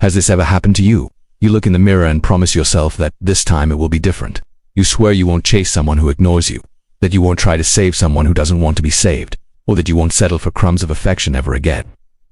Has this ever happened to you? You look in the mirror and promise yourself that this time it will be different. You swear you won't chase someone who ignores you, that you won't try to save someone who doesn't want to be saved, or that you won't settle for crumbs of affection ever again.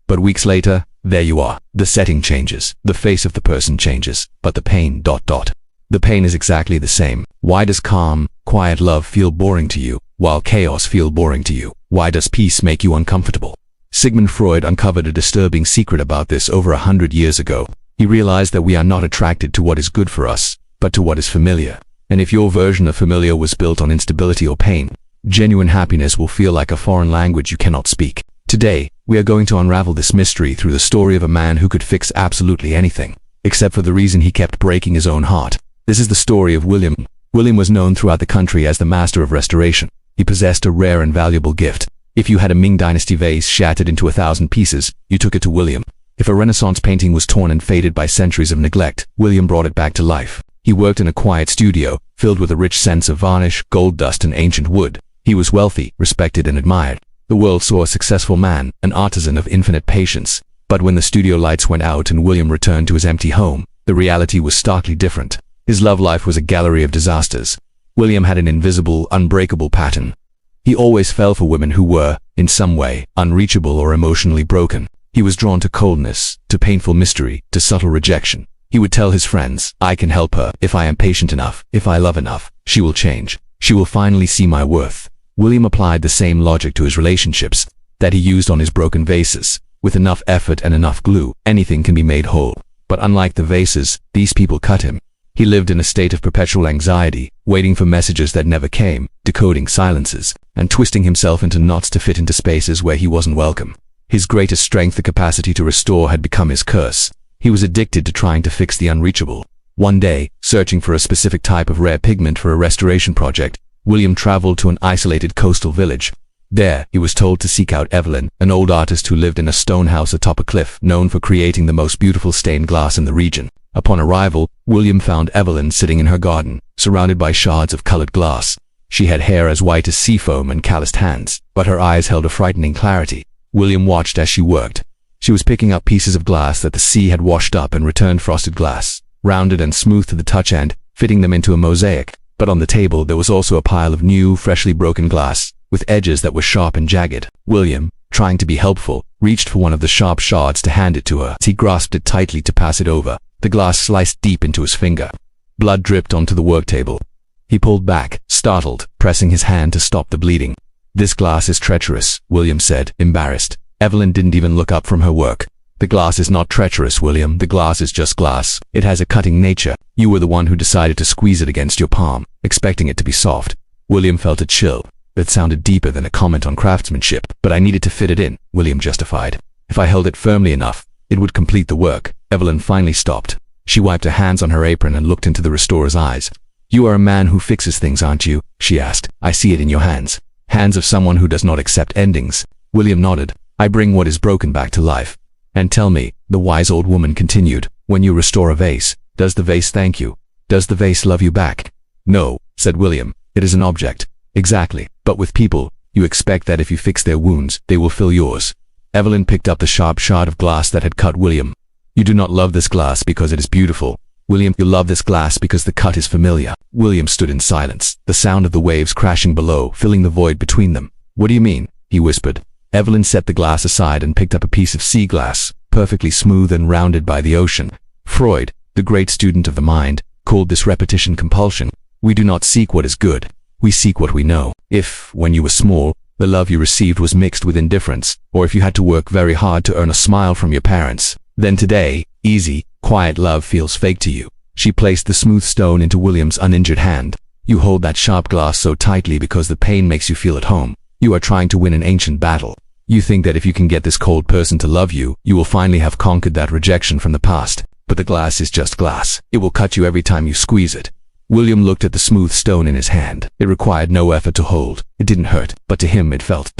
But weeks later, there you are. The setting changes, the face of the person changes, but the pain ... The pain is exactly the same. Why does calm, quiet love feel boring to you, while chaos feel boring to you? Why does peace make you uncomfortable? Sigmund Freud uncovered a disturbing secret about this over 100 years ago. He realized that we are not attracted to what is good for us, but to what is familiar. And if your version of familiar was built on instability or pain, genuine happiness will feel like a foreign language you cannot speak. Today, we are going to unravel this mystery through the story of a man who could fix absolutely anything, except for the reason he kept breaking his own heart. This is the story of William. William was known throughout the country as the master of restoration. He possessed a rare and valuable gift. If you had a Ming Dynasty vase shattered into 1,000 pieces, you took it to William. If a Renaissance painting was torn and faded by centuries of neglect, William brought it back to life. He worked in a quiet studio, filled with a rich sense of varnish, gold dust, and ancient wood. He was wealthy, respected, and admired. The world saw a successful man, an artisan of infinite patience. But when the studio lights went out and William returned to his empty home, the reality was starkly different. His love life was a gallery of disasters. William had an invisible, unbreakable pattern. He always fell for women who were, in some way, unreachable or emotionally broken. He was drawn to coldness, to painful mystery, to subtle rejection. He would tell his friends, "I can help her. If I am patient enough, if I love enough, she will change. She will finally see my worth." William applied the same logic to his relationships that he used on his broken vases. With enough effort and enough glue, anything can be made whole. But unlike the vases, these people cut him. He lived in a state of perpetual anxiety, waiting for messages that never came, decoding silences, and twisting himself into knots to fit into spaces where he wasn't welcome. His greatest strength, the capacity to restore, had become his curse. He was addicted to trying to fix the unreachable. One day, searching for a specific type of rare pigment for a restoration project, William traveled to an isolated coastal village. There, he was told to seek out Evelyn, an old artist who lived in a stone house atop a cliff, known for creating the most beautiful stained glass in the region. Upon arrival, William found Evelyn sitting in her garden, surrounded by shards of colored glass. She had hair as white as sea foam and calloused hands, but her eyes held a frightening clarity. William watched as she worked. She was picking up pieces of glass that the sea had washed up and returned frosted glass, rounded and smooth to the touch and fitting them into a mosaic. But on the table there was also a pile of new, freshly broken glass, with edges that were sharp and jagged. William, trying to be helpful, reached for one of the sharp shards to hand it to her. He grasped it tightly to pass it over. The glass sliced deep into his finger. Blood dripped onto the work table. He pulled back, startled, pressing his hand to stop the bleeding. "This glass is treacherous," William said, embarrassed. Evelyn didn't even look up from her work. "The glass is not treacherous, William. The glass is just glass. It has a cutting nature. You were the one who decided to squeeze it against your palm, expecting it to be soft." William felt a chill. That sounded deeper than a comment on craftsmanship. "But I needed to fit it in," William justified. "If I held it firmly enough, it would complete the work." Evelyn finally stopped. She wiped her hands on her apron and looked into the restorer's eyes. "You are a man who fixes things, aren't you?" she asked. "I see it in your hands. Hands of someone who does not accept endings." William nodded. "I bring what is broken back to life." "And tell me," the wise old woman continued, "when you restore a vase, does the vase thank you? Does the vase love you back?" "No," said William. "It is an object." "Exactly. But with people, you expect that if you fix their wounds, they will fill yours." Evelyn picked up the sharp shard of glass that had cut William. "You do not love this glass because it is beautiful, William. You love this glass because the cut is familiar." William stood in silence, the sound of the waves crashing below, filling the void between them. "What do you mean?" he whispered. Evelyn set the glass aside and picked up a piece of sea glass, perfectly smooth and rounded by the ocean. Freud, the great student of the mind, called this repetition compulsion. We do not seek what is good. We seek what we know. If, when you were small, the love you received was mixed with indifference, or if you had to work very hard to earn a smile from your parents, then today, easy, quiet love feels fake to you. She placed the smooth stone into William's uninjured hand. "You hold that sharp glass so tightly because the pain makes you feel at home. You are trying to win an ancient battle. You think that if you can get this cold person to love you, you will finally have conquered that rejection from the past. But the glass is just glass. It will cut you every time you squeeze it." William looked at the smooth stone in his hand. It required no effort to hold. It didn't hurt, but to him it felt ...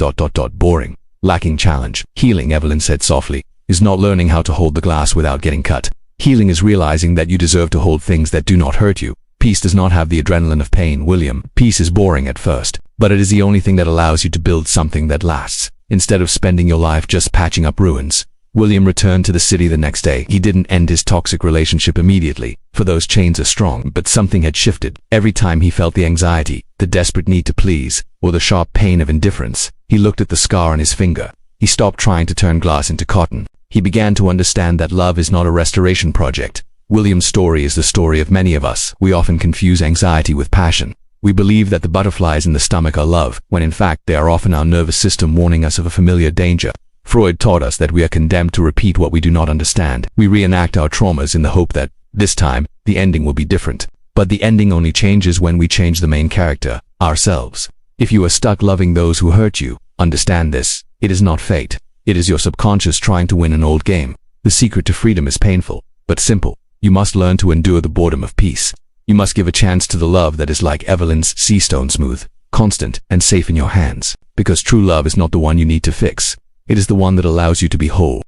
boring, lacking challenge. "Healing," Evelyn said softly, "is not learning how to hold the glass without getting cut. Healing is realizing that you deserve to hold things that do not hurt you. Peace does not have the adrenaline of pain, William. Peace is boring at first, but it is the only thing that allows you to build something that lasts, instead of spending your life just patching up ruins." William returned to the city the next day. He didn't end his toxic relationship immediately, for those chains are strong, but something had shifted. Every time he felt the anxiety, the desperate need to please, or the sharp pain of indifference, he looked at the scar on his finger. He stopped trying to turn glass into cotton. He began to understand that love is not a restoration project. William's story is the story of many of us. We often confuse anxiety with passion. We believe that the butterflies in the stomach are love, when in fact they are often our nervous system warning us of a familiar danger. Freud taught us that we are condemned to repeat what we do not understand. We reenact our traumas in the hope that, this time, the ending will be different. But the ending only changes when we change the main character, ourselves. If you are stuck loving those who hurt you, understand this. It is not fate. It is your subconscious trying to win an old game. The secret to freedom is painful, but simple. You must learn to endure the boredom of peace. You must give a chance to the love that is like Evelyn's sea stone, smooth, constant, and safe in your hands. Because true love is not the one you need to fix. It is the one that allows you to be whole.